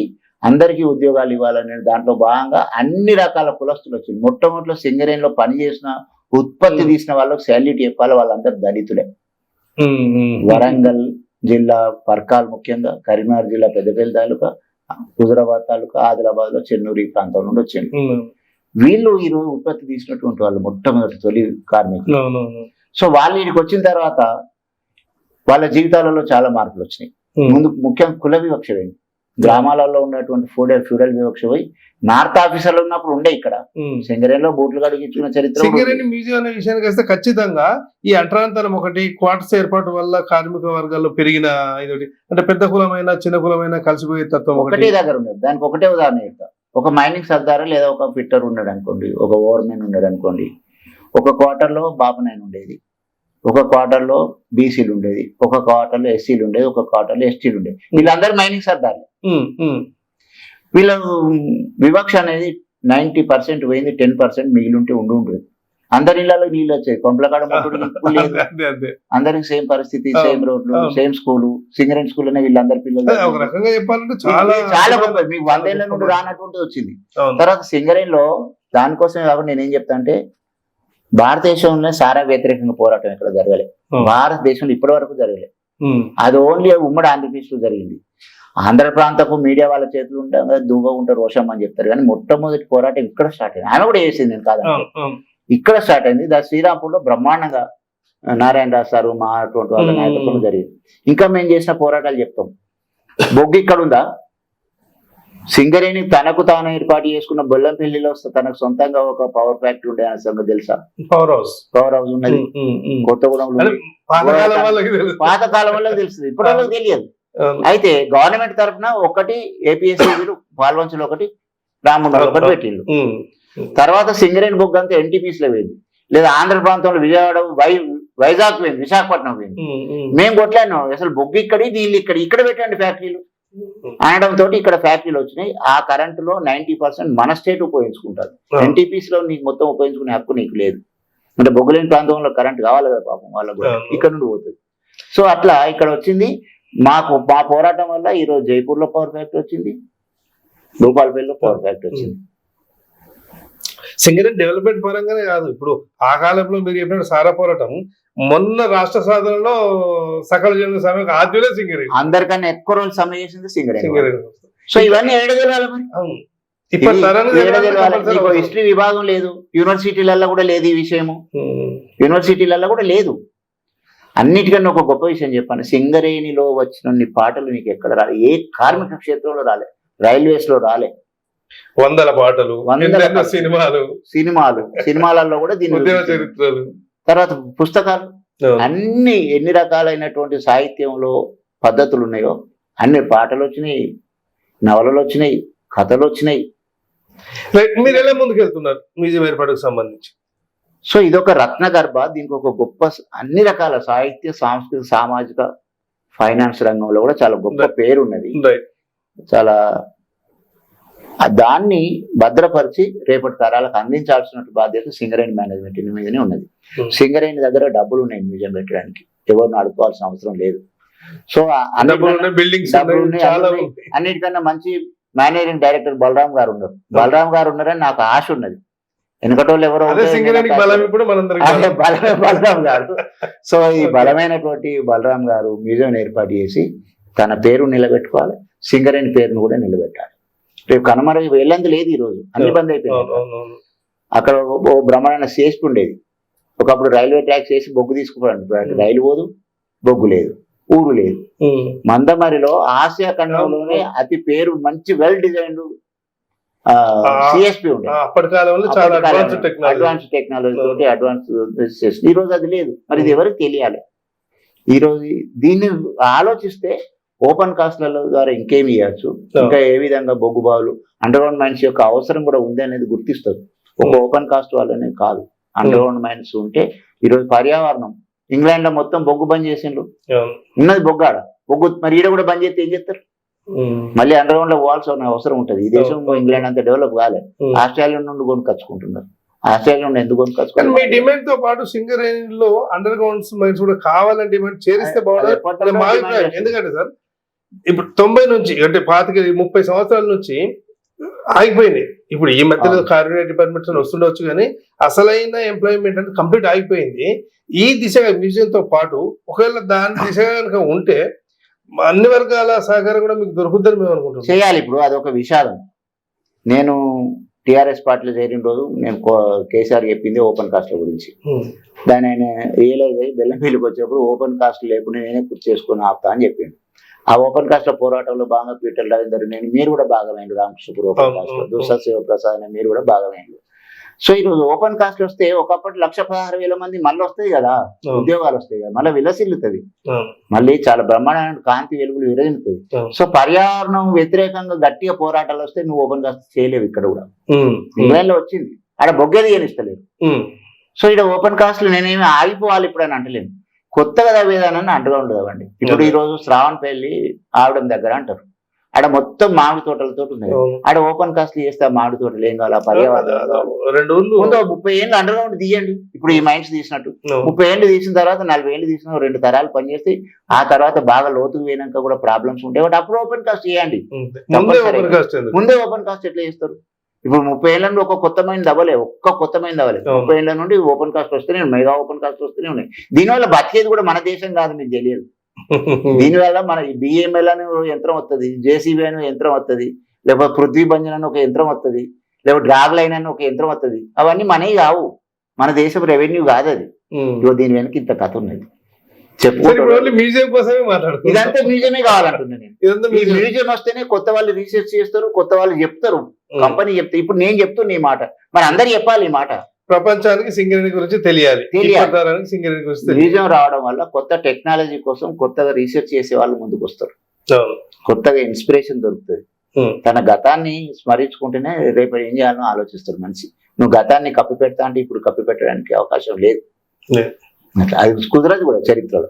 అందరికీ ఉద్యోగాలు ఇవ్వాలనే దాంట్లో భాగంగా అన్ని రకాల కులస్తులు వచ్చింది. మొట్టమొదటిలో సింగరేన్ లో పనిచేసిన ఉత్పత్తి తీసిన వాళ్ళకి శాల్యూట్ చెప్పాలి. వాళ్ళందరూ దళితులే. వరంగల్ జిల్లా పర్కాల్, ముఖ్యంగా కరీంనగర్ జిల్లా పెద్దపల్లి తాలూకా, హుజరాబాద్ తాలూకా, ఆదిలాబాద్ లో చెన్నూరు ఈ ప్రాంతం నుండి వచ్చింది. వీళ్ళు ఈరోజు ఉత్పత్తి తీసినటువంటి వాళ్ళు మొట్టమొదటి తొలి కార్మికులు. సో వాళ్ళు వీడికి వచ్చిన తర్వాత వాళ్ళ జీవితాలలో చాలా మార్పులు వచ్చినాయి. ముందు ముఖ్యంగా కుల వివక్ష పోయింది. గ్రామాలలో ఉన్నటువంటి ఫ్యూడల్ వివక్ష పోయి నార్త్ ఆఫీసర్లు ఉన్నప్పుడు ఉండే ఇక్కడ సింగరేన్ లో బూట్లు కడిగించుకున్న చరిత్ర. సింగరేణి మ్యూజియం అనే విషయానికి వస్తే ఖచ్చితంగా ఈ అంటరాంతరం ఒకటి, క్వార్టర్స్ ఏర్పాటు వల్ల కార్మిక వర్గాల్లో పెరిగిన ఇదొకటి, అంటే పెద్ద కులమైన చిన్న కులమైన కలిసిపోయే తత్వం ఒకటే దగ్గర ఉండదు. దానికి ఒకటే ఉదాహరణ చెప్తా. ఒక మైనింగ్ సర్దారు లేదా ఒక ఫిట్టర్ ఉన్నాడు అనుకోండి, ఒక ఓవర్మెన్ ఉన్నాడు అనుకోండి. ఒక క్వార్టర్లో బాబునాయన్ ఉండేది, ఒక క్వార్టర్లో బీసీలు ఉండేది, ఒక క్వార్టర్లో ఎస్సీలు ఉండేది, ఒక క్వార్టర్లో ఎస్టీలు ఉండేది. వీళ్ళందరూ మైనింగ్ సర్దార్లు. వీళ్ళ వివక్ష అనేది 90% పోయింది, 10% మిగిలి ఉంటే ఉంటుంది. అందరి ఇళ్లలో నీళ్ళు వచ్చాయి. కొంపలకాడ లేదు, అందరికి సేమ్ పరిస్థితి, సేమ్ రోడ్లు, సేమ్ స్కూలు. సింగరేన్ స్కూల్ అనే వీళ్ళందరి పిల్లలు చాలా గొప్ప. మీకు 100 ఏళ్ల నుండి రానటువంటి వచ్చింది. తర్వాత సింగరేన్ లో దానికోసమే కాకుండా నేనేం చెప్తా అంటే, భారతదేశంలో సారా వ్యతిరేకంగా పోరాటం ఇక్కడ జరగలే. భారతదేశంలో ఇప్పటి వరకు జరగలే. అది ఓన్లీ ఉమ్మడి ఆంధ్రప్రదేశ్ లో జరిగింది. ఆంధ్ర ప్రాంతపు మీడియా వాళ్ళ చేతులు ఉంటాం, దూగా ఉంటారు, రోషం అని చెప్తారు. కానీ మొట్టమొదటి పోరాటం ఇక్కడ స్టార్ట్ అయింది. ఆమె కూడా చేసింది, నేను కాదంటే ఇక్కడ స్టార్ట్ అయింది. శ్రీరాంపూర్లో బ్రహ్మాండంగా నారాయణ రావు సారు మా అటువంటి వాళ్ళ నాయకత్వం జరిగింది. ఇంకా మేము చేసిన పోరాటాలు చెప్తాం. బొగ్గు ఇక్కడ ఉందా? సింగరేణి తనకు తాను ఏర్పాటు చేసుకున్న బొల్లంపల్లిలో తనకు సొంతంగా ఒక పవర్ ఫ్యాక్టరీ ఉండే అనే సంగతి తెలుసా? పవర్ హౌస్ ఉన్నది కొత్తగూడెంలో. పాతకాలం వల్ల తెలుస్తుంది, ఇప్పుడు వాళ్ళకి తెలియదు. అయితే గవర్నమెంట్ తరఫున ఒకటి ఏపీఎస్సీలు పాల్వంచులు, ఒకటి రామగుండం ఒకటి పెట్టిండు. తర్వాత సింగరేణి బొగ్గు అంతా NTPC లో పోయింది, లేదా ఆంధ్ర ప్రాంతంలో విజయవాడ, వైజాగ్ పోయింది, విశాఖపట్నం పోయింది. మేము కొట్లాడినాం అసలు బొగ్గు ఇక్కడి, నీళ్ళు ఇక్కడ పెట్టండి ఫ్యాక్టరీలు అనడంతో ఇక్కడ ఫ్యాక్టరీలు వచ్చినాయి. ఆ కరెంటులో 90% మన స్టేట్ ఉపయోగించుకుంటారు. NTPC లో నీకు మొత్తం ఉపయోగించుకునే హక్కు నీకు లేదు. అంటే బొగ్గులేని ప్రాంతంలో కరెంట్ కావాలి కదా పాపం వాళ్ళకు కూడా. అవును. ఇక్కడ నుండి పోతుంది. సో అట్లా ఇక్కడ వచ్చింది మా పోరాటం వల్ల ఈరోజు జైపూర్లో పవర్ ఫ్యాక్టరీ వచ్చింది, భూపాలపల్లిలో పవర్ ఫ్యాక్టరీ వచ్చింది. సింగరేణి డెవలప్మెంట్ పరంగానే కాదు, ఇప్పుడు ఆ కాలంలో మీరు చెప్పినట్టు సారా పోరాటం మొన్న రాష్ట్ర సాధనలో సకల జన సమ్మెకు ఆద్యులే సింగరేణి. అందరికన్నా ఎక్కువ రోజులు సమ్మె చేసింది సింగరేణి. సింగరేణి. సో ఇవన్నీ ఏడగలగాలి మరి. అవును. ఇప్పటి తరానికి నీకు హిస్టరీ విభాగం లేదు, యూనివర్సిటీలలో కూడా లేదు ఈ విషయము, యూనివర్సిటీలలో కూడా లేదు. అన్నిటికన్నా ఒక గొప్ప విషయం చెప్పాను, సింగరేణిలో వచ్చిన పాటలు నీకు ఎక్కడ రాలే, ఏ కార్మిక క్షేత్రంలో రాలే, రైల్వేస్ లో రాలే. వందల పాటలు, సినిమాలలో కూడా దీని చరిత్రలు, తర్వాత పుస్తకాలు, అన్ని ఎన్ని రకాలైనటువంటి సాహిత్యంలో పద్ధతులు ఉన్నాయో అన్ని పాటలు వచ్చినాయి, నవలలు వచ్చినాయి, కథలు వచ్చినాయి. మీరు ఎలా ముందుకెళ్తున్నారు మ్యూజియం ఏర్పాటుకు సంబంధించి? సో ఇదొక రత్నగర్భ, దీనికి ఒక గొప్ప అన్ని రకాల సాహిత్య, సాంస్కృతిక, సామాజిక, ఫైనాన్స్ రంగంలో కూడా చాలా గొప్ప పేరు ఉన్నది. చాలా దాన్ని భద్రపరిచి రేపటి తరాలకు అందించాల్సిన బాధ్యత సింగరేణి మేనేజ్మెంట్ మీదనే ఉన్నది. సింగరేణి దగ్గర డబ్బులు ఉన్నాయి మ్యూజియం పెట్టడానికి, ఎవరిని అడుకోవాల్సిన అవసరం లేదు. సో అన్నిటికన్నా మంచి మేనేజింగ్ డైరెక్టర్ బలరాం గారు ఉన్నారు. బలరాం గారు ఉన్నారని నాకు ఆశ ఉన్నది. వెనకటోళ్ళు ఎవరో బలరాం గారు. సో ఈ బలమైనటువంటి బలరాం గారు మ్యూజియం ఏర్పాటు చేసి తన పేరు నిలబెట్టుకోవాలి, సింగరేణి పేరును కూడా నిలబెట్టాలి. రేపు కనుమరుగు వెళ్ళంది లేదు, ఈ రోజు అన్ని బంద్ అయిపోయింది. అక్కడ ఓ బ్రహ్మాండ సేఫ్ట్ ఉండేది. ఒకప్పుడు రైల్వే ట్రాక్స్ వేసి బొగ్గు తీసుకుపోయాడు, రైలు పోదు, బొగ్గు లేదు, ఊరు లేదు. మందమరిలో ఆసియా ఖండంలోనే అతి పేరు మంచి వెల్ డిజైన్డ్ సిఎస్పి ఉండే, అడ్వాన్స్ టెక్నాలజీ తోటి అడ్వాన్స్. ఈ రోజు అది లేదు. మరి ఇది ఎవరికి తెలియాలి? ఈ రోజు దీన్ని ఆలోచిస్తే ఓపెన్ కాస్ట్ల ద్వారా ఇంకేమి ఇవ్వచ్చు, ఇంకా ఏ విధంగా బొగ్గు బావులు, అండర్ గ్రౌండ్ మైన్స్ యొక్క అవసరం కూడా ఉంది అనేది గుర్తిస్తుంది. ఒక ఓపెన్ కాస్ట్ వల్లనే కాదు, అండర్ గ్రౌండ్ మైన్స్ ఉంటే ఈరోజు పర్యావరణం, ఇంగ్లాండ్ లో మొత్తం బొగ్గు బంద్ చేసిండ్రు, ఉన్నది బొగ్గాడ బొగ్గు, మరి ఈడ కూడా బంద్ చేస్తే ఏం చేస్తారు? మళ్ళీ అండర్ గ్రౌండ్ లో పోవాల్సిన అవసరం ఉంటుంది. ఈ దేశం ఇంగ్లాండ్ అంతా డెవలప్ కాలేదు, ఆస్ట్రేలియా నుండి కొనుకొచ్చుకుంటున్నారు. ఆస్ట్రేలియా నుండి ఎందుకు కొనుకొచ్చుకుంటారు? మీ డిమాండ్ తో పాటు సింగరేణిలో అండర్ గ్రౌండ్ మైన్స్ కూడా కావాలని డిమాండ్ చేరిస్తే బాగుంటుంది. ఎందుకంటే సార్ ఇప్పుడు 90 నుంచి అంటే 30 సంవత్సరాల నుంచి ఆగిపోయినాయి. ఇప్పుడు ఈ మధ్యలో కార్పొరేట్ డిపార్ట్మెంట్స్ వస్తుండొచ్చు, కానీ అసలైన ఎంప్లాయ్మెంట్ అంటే కంప్లీట్ ఆగిపోయింది. ఈ దిశగా మ్యూజియం తో పాటు ఒకవేళ దాని దిశగా కనుక ఉంటే అన్ని వర్గాల సహకారం కూడా మీకు దొరుకుతుందని మేము అనుకుంటున్నాం. చేయాలి. ఇప్పుడు అదొక విషాదం. నేను టిఆర్ఎస్ పార్టీలో చేరిన రోజు నేను కేసీఆర్ చెప్పింది ఓపెన్ కాస్ట్ల గురించి. దాన్ని ఆయన రియలైజ్ అయ్యి బెల్లంపల్లికి వచ్చినప్పుడు ఓపెన్ కాస్ట్ లేకుండా నేనే కుర్చీ చేసుకుని ఆపుతా అని చెప్పిండు. ఆ ఓపెన్ కాస్ట్ లో పోరాటంలో భాగంగా పీటర్ రవీందర్, నేను, మీరు కూడా భాగమైండు. రామకృష్ణపూర్ ఓపెన్ కాస్ట్ లో దుర్సత్ శివప్రసాద్ అని మీరు కూడా భాగమైండు. సో ఈరోజు ఓపెన్ కాస్ట్ వస్తే ఒకప్పటి 1,16,000 మంది మళ్ళీ వస్తాయి కదా, ఉద్యోగాలు వస్తాయి కదా, మళ్ళీ విలసిల్లుతుంది, మళ్ళీ చాలా బ్రహ్మాండమైన కాంతి వెలుగులు విరజిల్లుతుంది. సో పర్యావరణం వ్యతిరేకంగా గట్టిగా పోరాటాలు వస్తే నువ్వు ఓపెన్ కాస్ట్ చేయలేవు. ఇక్కడ కూడా ఇంగ్లాండ్ లో వచ్చింది, ఆడ బొగ్గేది ఏనిస్తలేదు. సో ఇక్కడ ఓపెన్ కాస్ట్ లో నేనేమి ఆగిపోవాలి ఇప్పుడు అని అంటలేను, కొత్తగా తవ్వేదానని అంటగా ఉండదండి. ఇప్పుడు ఈ రోజు శ్రావణపల్లి ఆవడం దగ్గర అంటారు, ఆడ మొత్తం మామిడి తోటలతో ఉన్నాయి. ఆడ ఓపెన్ కాస్ట్ చేస్తే మామిడి తోటలు ఏం కావాలి, పర్యావరణం 30 ఏళ్ళు అండర్ గ్రౌండ్ తీయండి. ఇప్పుడు ఈ మైన్స్ తీసినట్టు 30 ఏళ్ళు తీసిన తర్వాత 40 ఏళ్ళు తీసిన 2 తరాలు పనిచేస్తే ఆ తర్వాత బాగా లోతుకు పోయినాక కూడా ప్రాబ్లమ్స్ ఉంటాయి కాబట్టి అప్పుడు ఓపెన్ కాస్ట్ చేయండి. ముందే ఓపెన్ కాస్ట్ ఎట్లా చేస్తారు? ఇప్పుడు 30 ఏళ్ళ నుండి ఒక కొత్త మైన్ దవ్వలే, ఒక్క కొత్త మైన్ దవ్వలే. 30 ఏళ్ళ నుండి ఓపెన్ కాస్ట్ వస్తూనే మెగా ఓపెన్ కాస్ట్ వస్తూనే ఉన్నాయి. దీనివల్ల బతికేది కూడా మన దేశం కాదు, మీకు తెలియదు. దీనివల్ల మన బిఎంఎల్ అని యంత్రం వస్తుంది, జేసీబీ అని యంత్రం వస్తుంది, లేకపోతే పృథ్వీ బంజన్ అని ఒక యంత్రం వస్తుంది, లేకపోతే డ్రాగ్ లైన్ అని ఒక యంత్రం వస్తుంది. అవన్నీ మనవి కావు, మన దేశం రెవెన్యూ కాదు అది. దీని వెనక ఇంత కథ ఉన్నది. ఇదంతా మ్యూజియమే కావాలంటున్నాను నేను. ఈ మ్యూజియం వస్తేనే కొత్త వాళ్ళు రీసెర్చ్ చేస్తారు, కొత్త వాళ్ళు చెప్తారు, కంపెనీ చెప్తారు. ఇప్పుడు నేను చెప్తున్నా ఈ మాట, మరి అందరు చెప్పాలి ఈ మాట. ప్రపంచానికి సింగరేణి గురించి తెలియాలి. మ్యూజియం రావడం వల్ల కొత్త టెక్నాలజీ కోసం కొత్తగా రీసెర్చ్ చేసే వాళ్ళు ముందుకు వస్తారు, కొత్తగా ఇన్స్పిరేషన్ దొరుకుతుంది. తన గతాన్ని స్మరించుకుంటేనే రేపు ఏం చేయాలో ఆలోచిస్తారు మనిషి. నువ్వు గతాన్ని కప్పి పెడతా అంటే ఇప్పుడు కప్పి పెట్టడానికి అవకాశం లేదు, అది కుదరదు కూడా చరిత్రలో.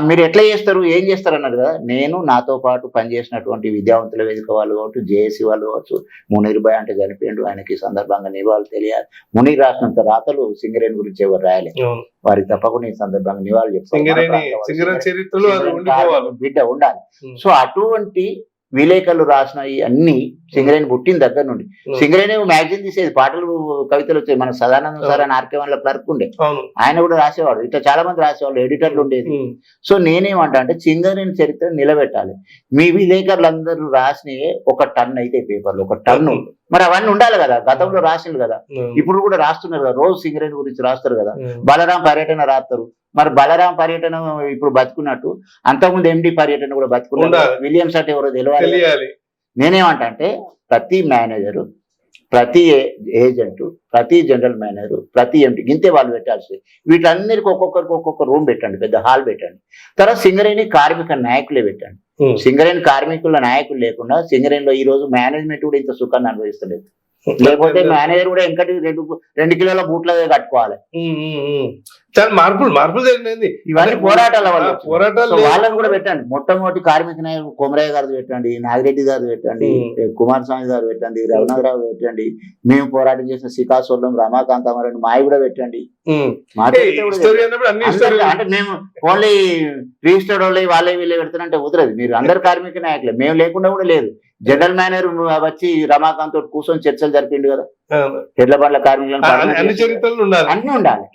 మీరు ఎట్లా చేస్తారు ఏం చేస్తారు అన్నారు కదా. నేను నాతో పాటు పనిచేసినటువంటి విద్యావంతుల వేదిక వాళ్ళు కావచ్చు, జేఏసీ వాళ్ళు కావచ్చు, మునీర్ భాయ్ అంటే చనిపోయిండు, ఆయనకి ఈ సందర్భంగా నివాళులు తెలియాలి. మునీర్ రాసినంత రాతలు సింగరేణి గురించి ఎవరు రాయలేదు. అవును. వారికి తప్పకుండా ఈ సందర్భంగా నివాళులు సింగరేణి చరిత్రలో అది ఉండిపోవాలి. బిడ్డ ఉండాలి. సో అటువంటి విలేకరులు రాసినవి అన్ని సింగరేణి పుట్టిన దగ్గర నుండి. సింగరేణి మ్యాగజైన్ తీసేది, పాటలు కవితలు వచ్చాయి. మన సదానంద సార్ అని ఆర్కే1 క్లర్క్ ఉండే, ఆయన కూడా రాసేవాడు. ఇట్లా చాలా మంది రాసేవాళ్ళు, ఎడిటర్లు ఉండేది. సో నేనేమంటా అంటే సింగరేణి చరిత్ర నిలబెట్టాలి. మీ విలేకరులందరూ రాసినవి 1 టన్ అయితే పేపర్లు, 1 టన్ను. మరి అవన్నీ ఉండాలి కదా, గతంలో రాసిండు కదా, ఇప్పుడు కూడా రాస్తున్నారు కదా, రోజు సింగరేణి గురించి రాస్తారు కదా. బలరాం పర్యటన రాస్తారు. మరి బలరాం పర్యటన ఇప్పుడు బతుకున్నట్టు అంతకుముందు ఎండి పర్యటన కూడా బతుకున్నారు. విలియమ్స్ అంటే ఎవరో తెలియాలి. నేనేమంటా అంటే ప్రతి మేనేజరు, ప్రతి ఏజెంట్, ప్రతి జనరల్ మేనేజర్, ప్రతి ఎండి గింతే వాళ్ళు పెట్టాల్సి. వీటన్నిటికి ఒక్కొక్కరికి ఒక్కొక్క రూమ్ పెట్టండి, పెద్ద హాల్ పెట్టండి. తర్వాత సింగరేణి కార్మిక నాయకులే పెట్టండి. సింగరేణి కార్మికుల నాయకులు లేకుండా సింగరేణిలో ఈ రోజు మేనేజ్మెంట్ కూడా ఇంత సుఖాన్ని అనుభవిస్తలేదు. లేకపోతే మేనేజర్ కూడా ఇంకటి 2 కిలోల బూట్ల కట్టుకోవాలి. మార్పులు జరిగినది. ఇవన్నీ పోరాటాల వాళ్ళని కూడా పెట్టండి. మొట్టమొదటి కార్మిక నాయకులు కొమరయ్య గారు పెట్టండి, నాగిరెడ్డి గారు పెట్టండి, కుమారస్వామి గారు పెట్టండి, రఘునాథరావు పెట్టండి, మేము పోరాటం చేసిన శ్రీకాశోళ్ళం, రమాకాంత్ అమరని మావి కూడా పెట్టండి. అంటే మేము ఓన్లీ రిజిస్టర్డ్ వాళ్ళే వాళ్ళే వీళ్ళే పెడతారంటే కుదరదు. మీరు అందరు కార్మిక నాయకులే, మేము లేకుండా కూడా లేదు. జనరల్ మేనేజర్ వచ్చి రమాకాంత్ తోటి కూర్చొని చర్చలు జరిపిండు కదా. ఎడ్ల బండ్ల కార్మికులను అన్ని ఉండాలి.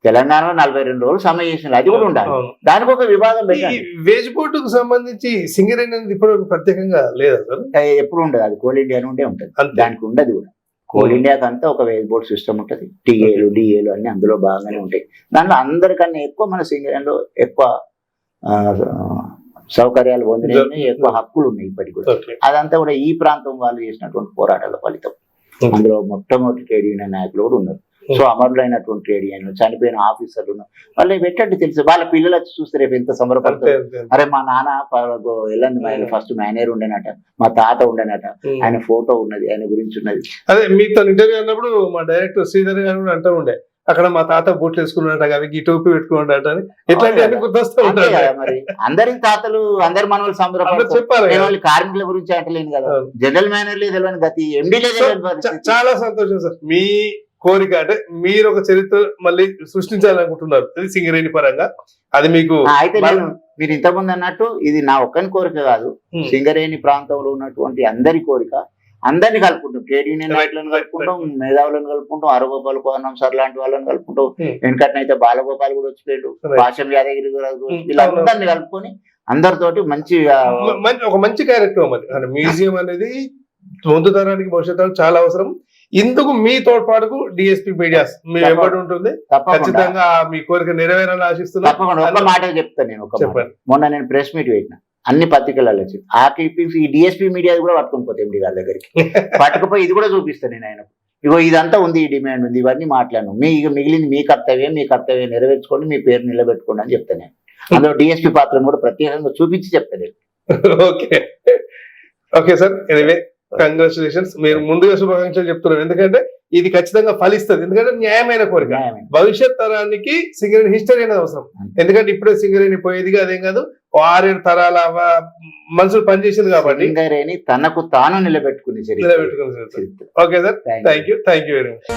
తెలంగాణలో 42 రోజులు సమ్మె చేసిన అది కూడా ఉండాలి. దానికి ఒక విభాగం పెట్టాలి. వేజ్ బోర్డుకు సంబంధించి సింగరేణి అనేది ఇప్పుడు ప్రత్యేకంగా లేదా సార్? ఎప్పుడు ఉండదు, అది కోల్ ఇండియా నుండే ఉంటుంది. దానికి ఉండదు కూడా. కోల్ ఇండియాకి అంతా ఒక వేజ్ బోర్డు సిస్టమ్ ఉంటుంది. టీఏలు డిఏలు అన్ని అందులో బాగానే ఉంటాయి. దాంట్లో అందరికన్నా ఎక్కువ మన సింగరేణిలో ఎక్కువ సౌకర్యాలు పొందినవి, ఎక్కువ హక్కులు ఉన్నాయి ఇప్పటికి కూడా. అదంతా కూడా ఈ ప్రాంతం వాళ్ళు చేసినటువంటి పోరాటాల ఫలితం. అందులో మొట్టమొదటి ట్రేడ్ యూనియన్ నాయకులు కూడా ఉన్నారు. సో అమరులైనటువంటి ట్రేడ్ యూనియన్లు, చనిపోయిన ఆఫీసర్లు వాళ్ళు పెట్టండి. తెలుసు వాళ్ళ పిల్లలు వచ్చి చూస్తే రేపు ఎంత సంబరపడతారు. అరే మా నాన్న ఎల్లంది ఫస్ట్ మేనేజర్ ఉండేనట, మా తాత ఉండేనట, ఆయన ఫోటో ఉన్నది, ఆయన గురించి ఉన్నది. అదే మీతో ఇంటర్వ్యూ అన్నప్పుడు మా డైరెక్టర్ శ్రీధర్ గారు కూడా అంటూ ఉండే, అక్కడ మా తాత బూట్లు వేసుకున్నట్టు అవి ఈ టోపీ పెట్టుకున్నట్టు అని. ఇట్లాంటి గుర్తొస్తూ ఉంటాయి మరి. అందరి తాతలు అందరి మనవాళ్ళు సంబరపడతారు. చెప్పాలి. కార్మికుల గురించి అంటలేను కదా, జనరల్ మేనేజర్ తెలియని గతి, ఎండీ చాలా సంతోషం సార్. మీ కోరిక అంటే మీరు ఒక చరిత్ర మళ్ళీ సృష్టించాలనుకుంటున్నారు, అది సింగరేణి పరంగా. అది మీకు అయితే మీరు ఇంతకుముందు అన్నట్టు ఇది నా ఒక్కని కోరిక కాదు, సింగరేణి ప్రాంతంలో ఉన్నటువంటి అందరి కోరిక. అందరినీ కలుపుకుంటాం, ట్రేడ్ యూనియన్ నాయకులను కలుపుకుంటాం, మేధావులను కలుపుకుంటాం, ఆరోగోపాల్ కోనం సార్ లాంటి వాళ్ళని కలుపుకుంటాం. వెంకటనైతే బాలగోపాల్ కూడా వచ్చిపోయాడు, పాశం యాదగిరి వీళ్ళందరినీ కలుపుకొని అందరితోటి ఒక మంచి కార్యక్రమం అది. మ్యూజియం అనేది ముందు తరానికి భవిష్యత్తు చాలా అవసరం. ఇందుకు మీ తోడ్పాటుకు డిఎస్పీ మీడియాస్ మీ వెంబడి ఉంటుంది. ఖచ్చితంగా మీ కోరిక నెరవేరాలని ఆశిస్తున్నాను. తప్పకుండా ఒక మాట చెప్తాను నేను. చెప్పండి. మొన్న నేను ప్రెస్ మీట్ పెట్టిన, అన్ని పత్రికలలో వచ్చి ఆ క్లిప్పింగ్స్ ఈ డిఎస్పీ మీడియా కూడా పట్టుకొని పోతే ఎండి గారి దగ్గరికి పట్టుకుపోయి ఇది కూడా చూపిస్తాను నేను ఆయన. ఇగో ఇదంతా ఉంది, ఈ డిమాండ్ ఉంది, ఇవన్నీ మాట్లాడను. ఇక మిగిలింది మీ కర్తవ్యం నెరవేర్చుకోండి, మీ పేరు నిలబెట్టుకోండి అని చెప్తాను నేను. అందులో డిఎస్పీ పాత్రను కూడా ప్రత్యేకంగా చూపించి చెప్తాను. Okay sir, anyway congratulations. మీరు ముందుగా శుభాకాంక్షలు చెప్తున్నారు, ఎందుకంటే ఇది ఖచ్చితంగా ఫలిస్తుంది. ఎందుకంటే న్యాయమైన కోరిక. భవిష్యత్ తరానికి సింగరేణి హిస్టరీ అనేది అవసరం. ఎందుకంటే ఇప్పుడే సింగరేణి పోయేదిగా అదేం కాదు, 6-7 తరాల మనుషులు పనిచేసింది కాబట్టి సింగరేణి తనకు తాను నిలబెట్టుకుని. Okay sir, thank you very much.